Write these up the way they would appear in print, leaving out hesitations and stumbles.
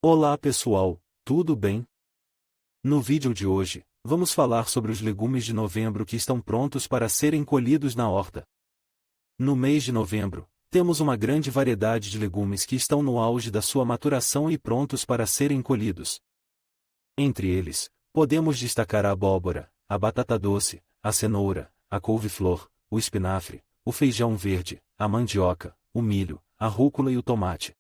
Olá pessoal, tudo bem? No vídeo de hoje, vamos falar sobre os legumes de novembro que estão prontos para serem colhidos na horta. No mês de novembro, temos uma grande variedade de legumes que estão no auge da sua maturação e prontos para serem colhidos. Entre eles, podemos destacar a abóbora, a batata doce, a cenoura, a couve-flor, o espinafre, o feijão verde, a mandioca, o milho, a rúcula e o tomate.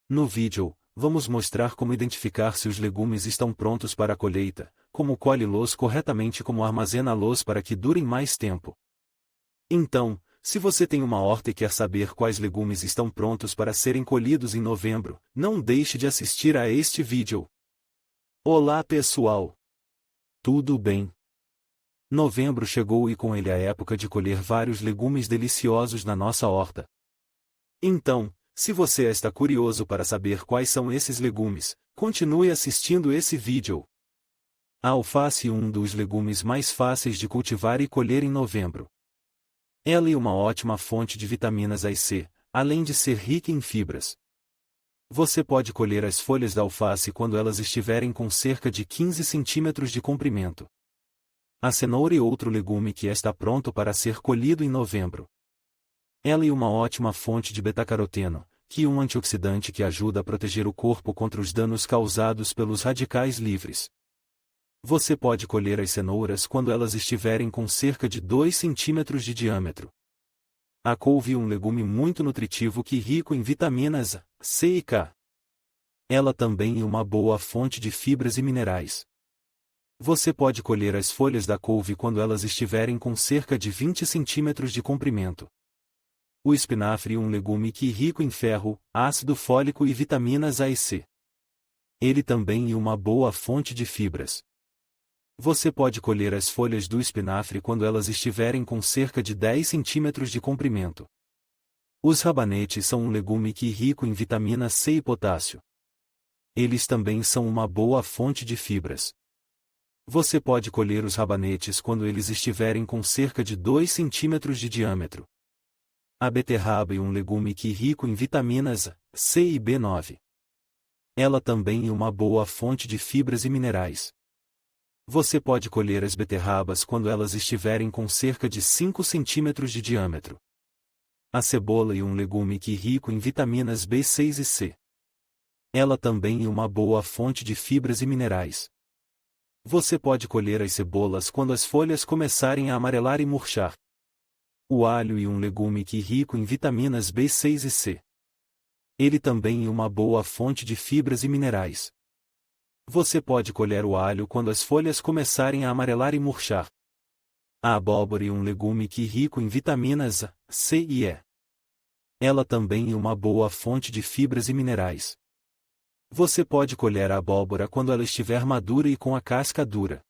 No vídeo, vamos mostrar como identificar se os legumes estão prontos para a colheita, como colhe-los corretamente e como armazena-los para que durem mais tempo. Então, se você tem uma horta e quer saber quais legumes estão prontos para serem colhidos em novembro, não deixe de assistir a este vídeo. Olá pessoal! Tudo bem? Novembro chegou e com ele a época de colher vários legumes deliciosos na nossa horta. Então, se você está curioso para saber quais são esses legumes, continue assistindo esse vídeo. A alface é um dos legumes mais fáceis de cultivar e colher em novembro. Ela é uma ótima fonte de vitaminas A e C, além de ser rica em fibras. Você pode colher as folhas da alface quando elas estiverem com cerca de 15 centímetros de comprimento. A cenoura é outro legume que está pronto para ser colhido em novembro. Ela é uma ótima fonte de beta-caroteno, que é um antioxidante que ajuda a proteger o corpo contra os danos causados pelos radicais livres. Você pode colher as cenouras quando elas estiverem com cerca de 2 centímetros de diâmetro. A couve é um legume muito nutritivo que é rico em vitaminas A, C e K. Ela também é uma boa fonte de fibras e minerais. Você pode colher as folhas da couve quando elas estiverem com cerca de 20 centímetros de comprimento. O espinafre é um legume que é rico em ferro, ácido fólico e vitaminas A e C. Ele também é uma boa fonte de fibras. Você pode colher as folhas do espinafre quando elas estiverem com cerca de 10 centímetros de comprimento. Os rabanetes são um legume que é rico em vitamina C e potássio. Eles também são uma boa fonte de fibras. Você pode colher os rabanetes quando eles estiverem com cerca de 2 centímetros de diâmetro. A beterraba é um legume que é rico em vitaminas A, C e B9. Ela também é uma boa fonte de fibras e minerais. Você pode colher as beterrabas quando elas estiverem com cerca de 5 centímetros de diâmetro. A cebola é um legume que é rico em vitaminas B6 e C. Ela também é uma boa fonte de fibras e minerais. Você pode colher as cebolas quando as folhas começarem a amarelar e murchar. O alho é um legume que é rico em vitaminas B6 e C. Ele também é uma boa fonte de fibras e minerais. Você pode colher o alho quando as folhas começarem a amarelar e murchar. A abóbora é um legume que é rico em vitaminas A, C e E. Ela também é uma boa fonte de fibras e minerais. Você pode colher a abóbora quando ela estiver madura e com a casca dura.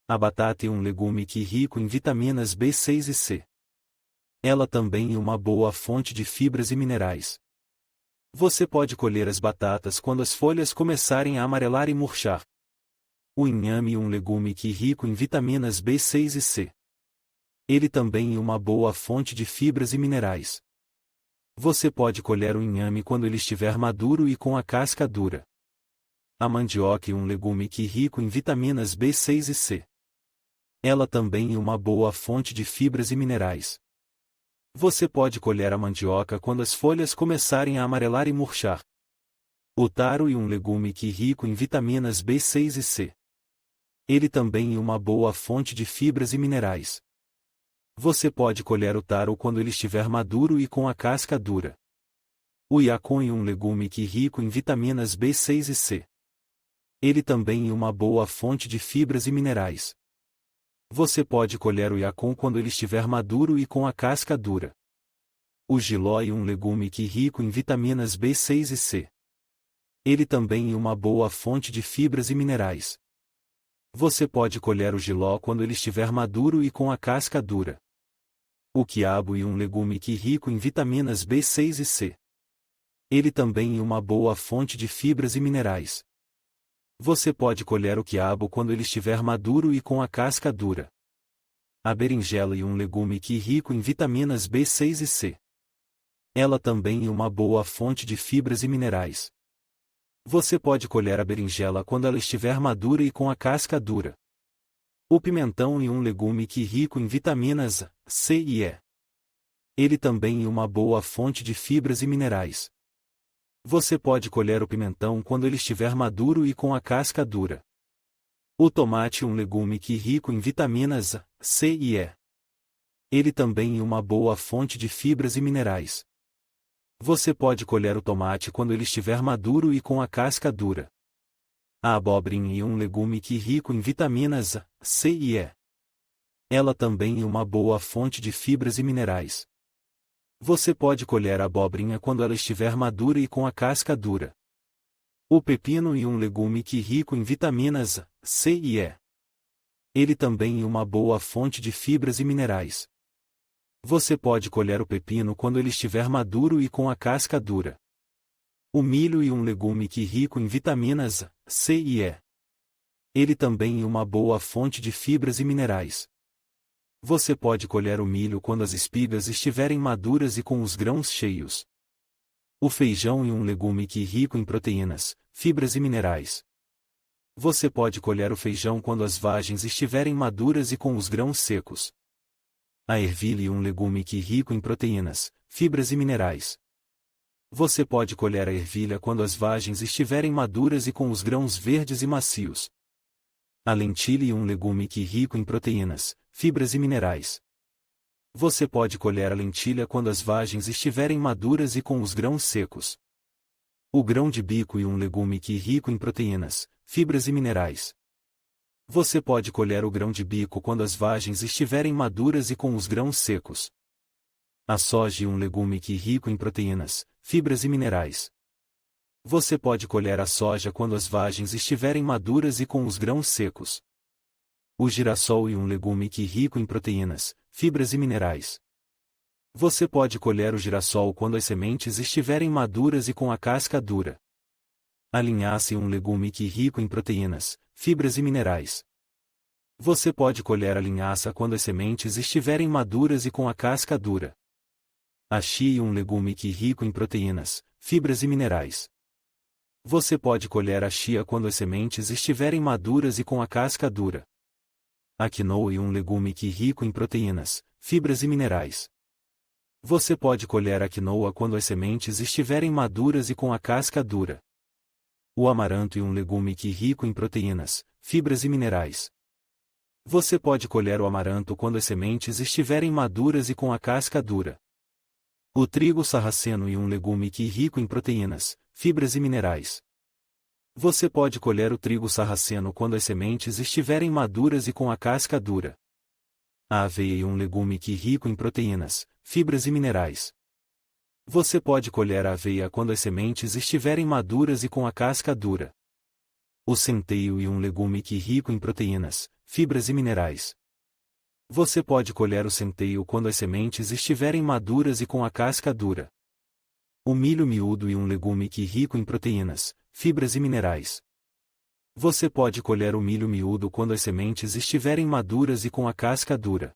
A batata é um legume que é rico em vitaminas B6 e C. Ela também é uma boa fonte de fibras e minerais. Você pode colher as batatas quando as folhas começarem a amarelar e murchar. O inhame é um legume que é rico em vitaminas B6 e C. Ele também é uma boa fonte de fibras e minerais. Você pode colher o inhame quando ele estiver maduro e com a casca dura. A mandioca é um legume que é rico em vitaminas B6 e C. Ela também é uma boa fonte de fibras e minerais. Você pode colher a mandioca quando as folhas começarem a amarelar e murchar. O taro é um legume que é rico em vitaminas B6 e C. Ele também é uma boa fonte de fibras e minerais. Você pode colher o taro quando ele estiver maduro e com a casca dura. O yacon é um legume que é rico em vitaminas B6 e C. Ele também é uma boa fonte de fibras e minerais. Você pode colher o yacon quando ele estiver maduro e com a casca dura. O jiló é um legume que é rico em vitaminas B6 e C. Ele também é uma boa fonte de fibras e minerais. Você pode colher o jiló quando ele estiver maduro e com a casca dura. O quiabo é um legume que é rico em vitaminas B6 e C. Ele também é uma boa fonte de fibras e minerais. Você pode colher o quiabo quando ele estiver maduro e com a casca dura. A berinjela é um legume que é rico em vitaminas B6 e C. Ela também é uma boa fonte de fibras e minerais. Você pode colher a berinjela quando ela estiver madura e com a casca dura. O pimentão é um legume que é rico em vitaminas A, C e E. Ele também é uma boa fonte de fibras e minerais. Você pode colher o pimentão quando ele estiver maduro e com a casca dura. O tomate é um legume que é rico em vitaminas A, C e E. Ele também é uma boa fonte de fibras e minerais. Você pode colher o tomate quando ele estiver maduro e com a casca dura. A abobrinha é um legume que é rico em vitaminas A, C e E. Ela também é uma boa fonte de fibras e minerais. Você pode colher a abobrinha quando ela estiver madura e com a casca dura. O pepino é um legume que é rico em vitaminas A, C e E. Ele também é uma boa fonte de fibras e minerais. Você pode colher o pepino quando ele estiver maduro e com a casca dura. O milho é um legume que é rico em vitaminas A, C e E. Ele também é uma boa fonte de fibras e minerais. Você pode colher o milho quando as espigas estiverem maduras e com os grãos cheios. O feijão é um legume que é rico em proteínas, fibras e minerais. Você pode colher o feijão quando as vagens estiverem maduras e com os grãos secos. A ervilha é um legume que é rico em proteínas, fibras e minerais. Você pode colher a ervilha quando as vagens estiverem maduras e com os grãos verdes e macios. A lentilha é um legume que é rico em proteínas, fibras e minerais. Você pode colher a lentilha quando as vagens estiverem maduras e com os grãos secos. O grão de bico é um legume que é rico em proteínas, fibras e minerais. Você pode colher o grão de bico quando as vagens estiverem maduras e com os grãos secos. A soja é um legume que é rico em proteínas, fibras e minerais. Você pode colher a soja quando as vagens estiverem maduras e com os grãos secos. O girassol é um legume que é rico em proteínas, fibras e minerais. Você pode colher o girassol quando as sementes estiverem maduras e com a casca dura. A linhaça é um legume que é rico em proteínas, fibras e minerais. Você pode colher a linhaça quando as sementes estiverem maduras e com a casca dura. A chia é um legume que é rico em proteínas, fibras e minerais. Você pode colher a chia quando as sementes estiverem maduras e com a casca dura. A quinoa é um legume que é rico em proteínas, fibras e minerais. Você pode colher a quinoa quando as sementes estiverem maduras e com a casca dura. O amaranto é um legume que é rico em proteínas, fibras e minerais. Você pode colher o amaranto quando as sementes estiverem maduras e com a casca dura. O trigo sarraceno é um legume que é rico em proteínas, fibras e minerais. Você pode colher o trigo sarraceno quando as sementes estiverem maduras e com a casca dura. A aveia é um legume que é rico em proteínas, fibras e minerais. Você pode colher a aveia quando as sementes estiverem maduras e com a casca dura. O centeio é um legume que é rico em proteínas, fibras e minerais. Você pode colher o centeio quando as sementes estiverem maduras e com a casca dura. O milho miúdo é um legume que é rico em proteínas, fibras e minerais. Você pode colher o milho miúdo quando as sementes estiverem maduras e com a casca dura.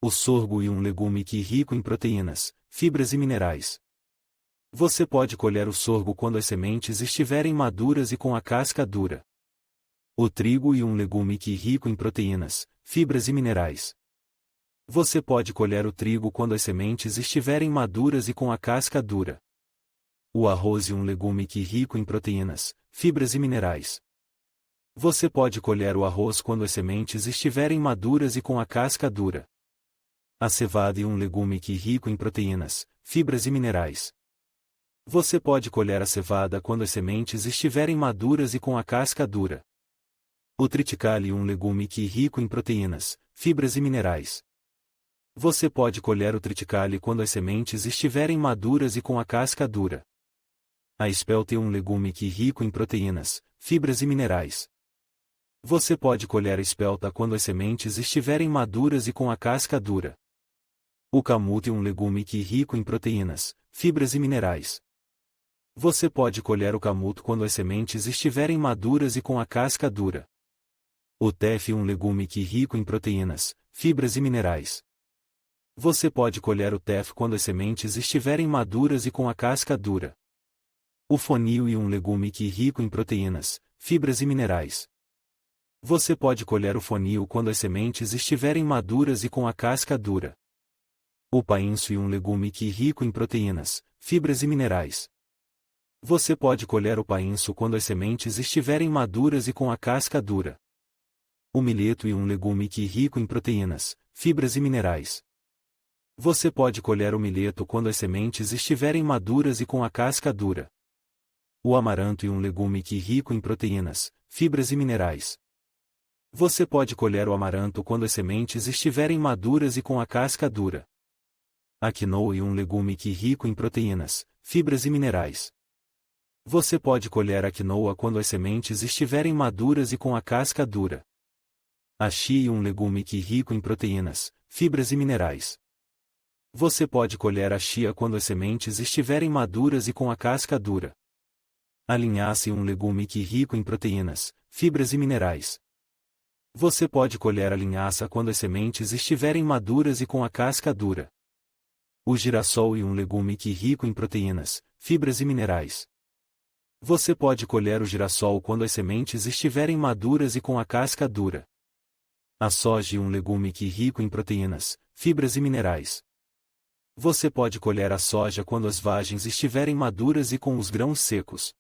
O sorgo é um legume que é rico em proteínas, fibras e minerais. Você pode colher o sorgo quando as sementes estiverem maduras e com a casca dura. O trigo é um legume que é rico em proteínas, fibras e minerais. Você pode colher o trigo quando as sementes estiverem maduras e com a casca dura. O arroz é um legume que é rico em proteínas, fibras e minerais. Você pode colher o arroz quando as sementes estiverem maduras e com a casca dura. A cevada é um legume que é rico em proteínas, fibras e minerais. Você pode colher a cevada quando as sementes estiverem maduras e com a casca dura. O triticale é um legume que é rico em proteínas, fibras e minerais. Você pode colher o triticale quando as sementes estiverem maduras e com a casca dura. A espelta é um legume que é rico em proteínas, fibras e minerais. Você pode colher a espelta quando as sementes estiverem maduras e com a casca dura. O camote é um legume que é rico em proteínas, fibras e minerais. Você pode colher o camote quando as sementes estiverem maduras e com a casca dura. O teff é um legume que é rico em proteínas, fibras e minerais. Você pode colher o teff quando as sementes estiverem maduras e com a casca dura. O fonio e um legume que rico em proteínas, fibras e minerais. Você pode colher o fonio quando as sementes estiverem maduras e com a casca dura. O painço e um legume que rico em proteínas, fibras e minerais. Você pode colher o painço quando as sementes estiverem maduras e com a casca dura. O milheto e um legume que rico em proteínas, fibras e minerais. Você pode colher o milheto quando as sementes estiverem maduras e com a casca dura. O amaranto e um legume que rico em proteínas, fibras e minerais. Você pode colher o amaranto quando as sementes estiverem maduras e com a casca dura. A quinoa e um legume que rico em proteínas, fibras e minerais. Você pode colher a quinoa quando as sementes estiverem maduras e com a casca dura. A chia e um legume que rico em proteínas, fibras e minerais. Você pode colher a chia quando as sementes estiverem maduras e com a casca dura. A linhaça e um legume que rico em proteínas, fibras e minerais. Você pode colher a linhaça quando as sementes estiverem maduras e com a casca dura. O girassol e um legume que rico em proteínas, fibras e minerais. Você pode colher o girassol quando as sementes estiverem maduras e com a casca dura. A soja e um legume que rico em proteínas, fibras e minerais. Você pode colher a soja quando as vagens estiverem maduras e com os grãos secos.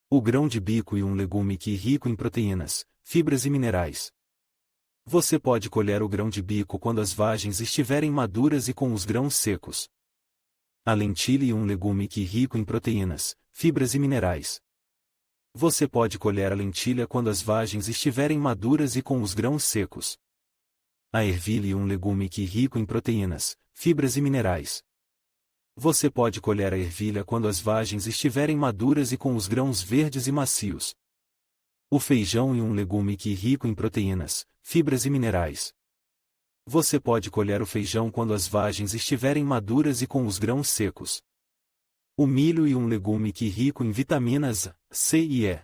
O grão de bico e um legume que rico em proteínas, fibras e minerais. Você pode colher o grão de bico quando as vagens estiverem maduras e com os grãos secos. A lentilha e um legume que rico em proteínas, fibras e minerais. Você pode colher a lentilha quando as vagens estiverem maduras e com os grãos secos. A ervilha e um legume que rico em proteínas, fibras e minerais. Você pode colher a ervilha quando as vagens estiverem maduras e com os grãos verdes e macios. O feijão e um legume que rico em proteínas, fibras e minerais. Você pode colher o feijão quando as vagens estiverem maduras e com os grãos secos. O milho e um legume que rico em vitaminas A, C e E.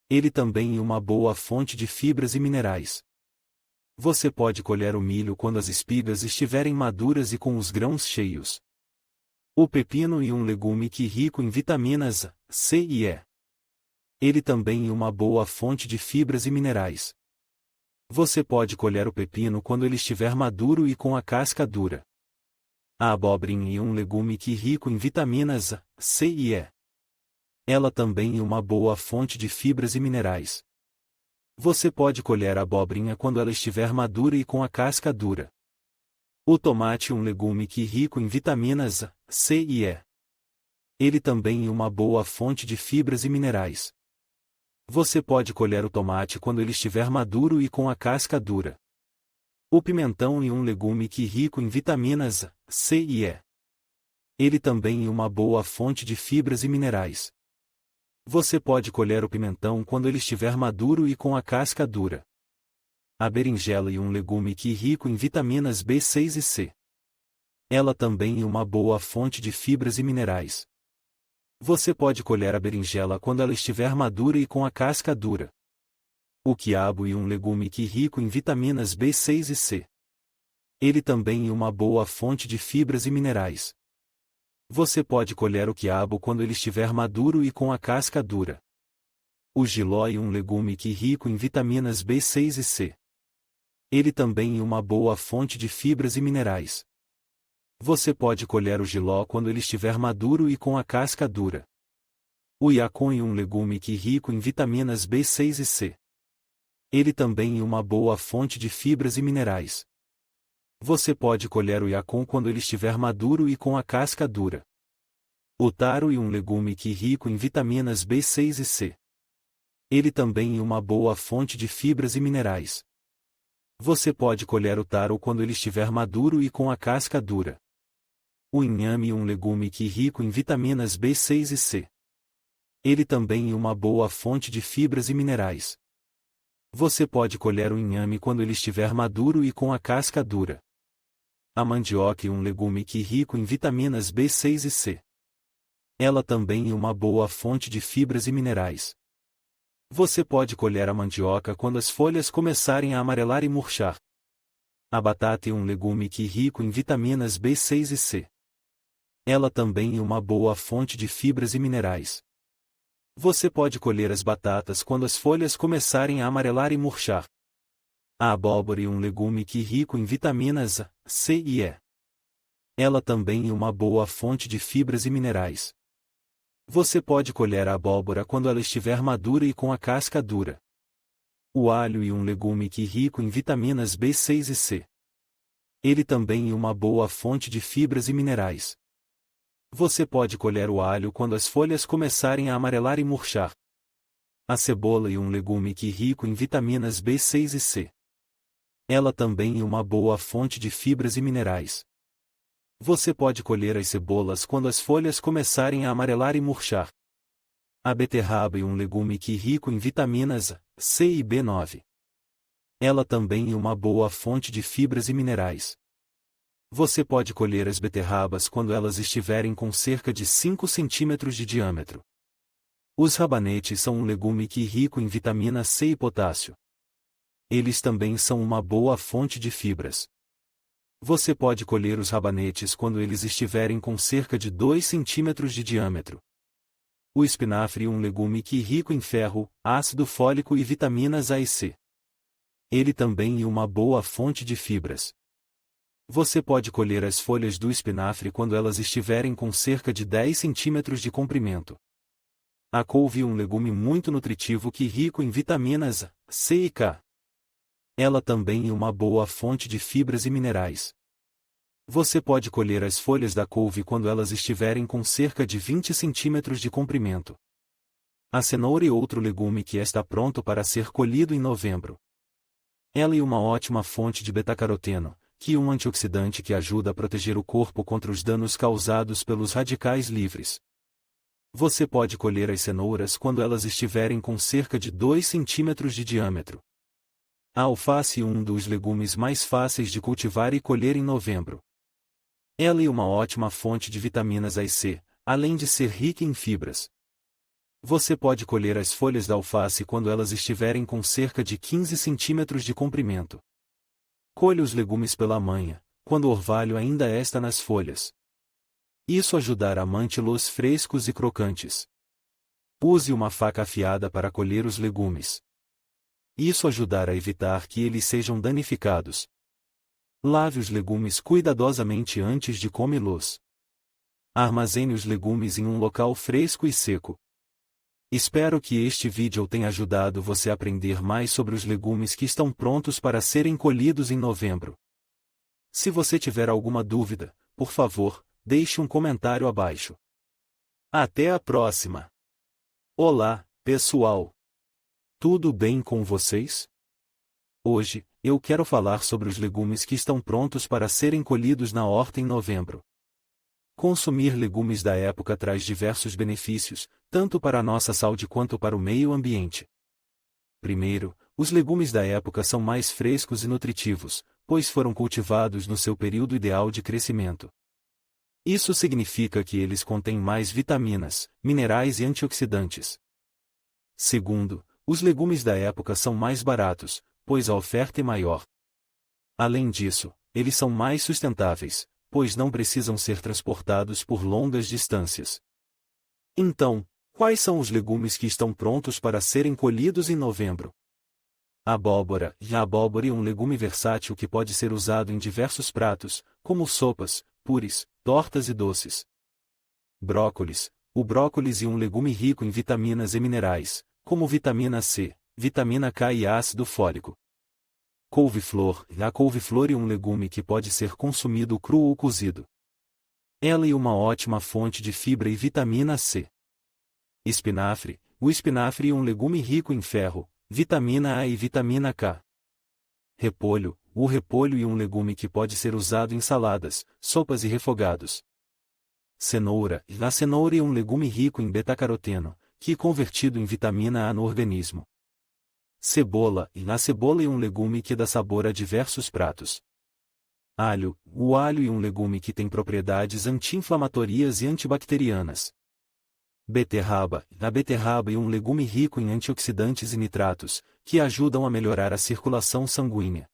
Ele também é uma boa fonte de fibras e minerais. Você pode colher o milho quando as espigas estiverem maduras e com os grãos cheios. O pepino e um legume que rico em vitaminas A, C e E. Ele também é uma boa fonte de fibras e minerais. Você pode colher o pepino quando ele estiver maduro e com a casca dura. A abobrinha e um legume que rico em vitaminas A, C e E. Ela também é uma boa fonte de fibras e minerais. Você pode colher a abobrinha quando ela estiver madura e com a casca dura. O tomate é um legume que rico em vitaminas A, C e E. Ele também é uma boa fonte de fibras e minerais. Você pode colher o tomate quando ele estiver maduro e com a casca dura. O pimentão é um legume que rico em vitaminas A, C e E. Ele também é uma boa fonte de fibras e minerais. Você pode colher o pimentão quando ele estiver maduro e com a casca dura. A berinjela é um legume que rico em vitaminas B6 e C. Ela também é uma boa fonte de fibras e minerais. Você pode colher a berinjela quando ela estiver madura e com a casca dura. O quiabo é um legume que rico em vitaminas B6 e C. Ele também é uma boa fonte de fibras e minerais. Você pode colher o quiabo quando ele estiver maduro e com a casca dura. O jiló é um legume que rico em vitaminas B6 e C. Ele também é uma boa fonte de fibras e minerais. Você pode colher o jiló quando ele estiver maduro e com a casca dura. O yacon é um legume que rico em vitaminas B6 e C. Ele também é uma boa fonte de fibras e minerais. Você pode colher o yacon quando ele estiver maduro e com a casca dura. O taro é um legume que rico em vitaminas B6 e C. Ele também é uma boa fonte de fibras e minerais. Você pode colher o taro quando ele estiver maduro e com a casca dura. O inhame é um legume que rico em vitaminas B6 e C. Ele também é uma boa fonte de fibras e minerais. Você pode colher o inhame quando ele estiver maduro e com a casca dura. A mandioca é um legume que rico em vitaminas B6 e C. Ela também é uma boa fonte de fibras e minerais. Você pode colher a mandioca quando as folhas começarem a amarelar e murchar. A batata é um legume que rico em vitaminas B6 e C. Ela também é uma boa fonte de fibras e minerais. Você pode colher as batatas quando as folhas começarem a amarelar e murchar. A abóbora é um legume que é rico em vitaminas A, C e E. Ela também é uma boa fonte de fibras e minerais. Você pode colher a abóbora quando ela estiver madura e com a casca dura. O alho é um legume que é rico em vitaminas B6 e C. Ele também é uma boa fonte de fibras e minerais. Você pode colher o alho quando as folhas começarem a amarelar e murchar. A cebola é um legume que é rico em vitaminas B6 e C. Ela também é uma boa fonte de fibras e minerais. Você pode colher as cebolas quando as folhas começarem a amarelar e murchar. A beterraba é um legume que é rico em vitaminas A, C e B9. Ela também é uma boa fonte de fibras e minerais. Você pode colher as beterrabas quando elas estiverem com cerca de 5 centímetros de diâmetro. Os rabanetes são um legume que é rico em vitamina C e potássio. Eles também são uma boa fonte de fibras. Você pode colher os rabanetes quando eles estiverem com cerca de 2 centímetros de diâmetro. O espinafre é um legume que é rico em ferro, ácido fólico e vitaminas A e C. Ele também é uma boa fonte de fibras. Você pode colher as folhas do espinafre quando elas estiverem com cerca de 10 centímetros de comprimento. A couve é um legume muito nutritivo que é rico em vitaminas A, C e K. Ela também é uma boa fonte de fibras e minerais. Você pode colher as folhas da couve quando elas estiverem com cerca de 20 centímetros de comprimento. A cenoura é outro legume que está pronto para ser colhido em novembro. Ela é uma ótima fonte de betacaroteno, que é um antioxidante que ajuda a proteger o corpo contra os danos causados pelos radicais livres. Você pode colher as cenouras quando elas estiverem com cerca de 2 centímetros de diâmetro. A alface é um dos legumes mais fáceis de cultivar e colher em novembro. Ela é uma ótima fonte de vitaminas A e C, além de ser rica em fibras. Você pode colher as folhas da alface quando elas estiverem com cerca de 15 centímetros de comprimento. Colha os legumes pela manhã, quando o orvalho ainda está nas folhas. Isso ajudará a mantê-los frescos e crocantes. Use uma faca afiada para colher os legumes. Isso ajudará a evitar que eles sejam danificados. Lave os legumes cuidadosamente antes de comê-los. Armazene os legumes em um local fresco e seco. Espero que este vídeo tenha ajudado você a aprender mais sobre os legumes que estão prontos para serem colhidos em novembro. Se você tiver alguma dúvida, por favor, deixe um comentário abaixo. Até a próxima! Olá, pessoal! Tudo bem com vocês? Hoje, eu quero falar sobre os legumes que estão prontos para serem colhidos na horta em novembro. Consumir legumes da época traz diversos benefícios, tanto para a nossa saúde quanto para o meio ambiente. Primeiro, os legumes da época são mais frescos e nutritivos, pois foram cultivados no seu período ideal de crescimento. Isso significa que eles contêm mais vitaminas, minerais e antioxidantes. Segundo, os legumes da época são mais baratos, pois a oferta é maior. Além disso, eles são mais sustentáveis, pois não precisam ser transportados por longas distâncias. Então, quais são os legumes que estão prontos para serem colhidos em novembro? Abóbora. A abóbora é um legume versátil que pode ser usado em diversos pratos, como sopas, purês, tortas e doces. Brócolis. O brócolis é um legume rico em vitaminas e minerais, como vitamina C, vitamina K e ácido fólico. Couve-flor. A couve-flor é um legume que pode ser consumido cru ou cozido. Ela é uma ótima fonte de fibra e vitamina C. Espinafre. O espinafre é um legume rico em ferro, vitamina A e vitamina K. Repolho. O repolho é um legume que pode ser usado em saladas, sopas e refogados. Cenoura. A cenoura é um legume rico em beta-caroteno, que é convertido em vitamina A no organismo. Cebola. A cebola é um legume que dá sabor a diversos pratos. Alho. O alho é um legume que tem propriedades anti-inflamatórias e antibacterianas. Beterraba. A beterraba é um legume rico em antioxidantes e nitratos, que ajudam a melhorar a circulação sanguínea.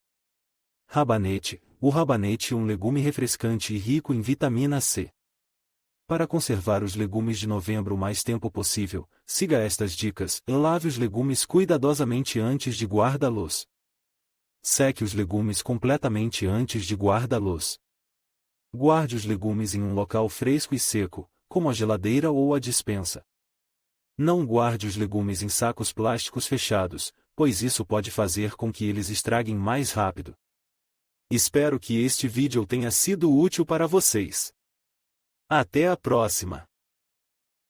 Rabanete. O rabanete é um legume refrescante e rico em vitamina C. Para conservar os legumes de novembro o mais tempo possível, siga estas dicas. Lave os legumes cuidadosamente antes de guardá-los. Seque os legumes completamente antes de guardá-los. Guarde os legumes em um local fresco e seco, como a geladeira ou a despensa. Não guarde os legumes em sacos plásticos fechados, pois isso pode fazer com que eles estraguem mais rápido. Espero que este vídeo tenha sido útil para vocês. Até a próxima!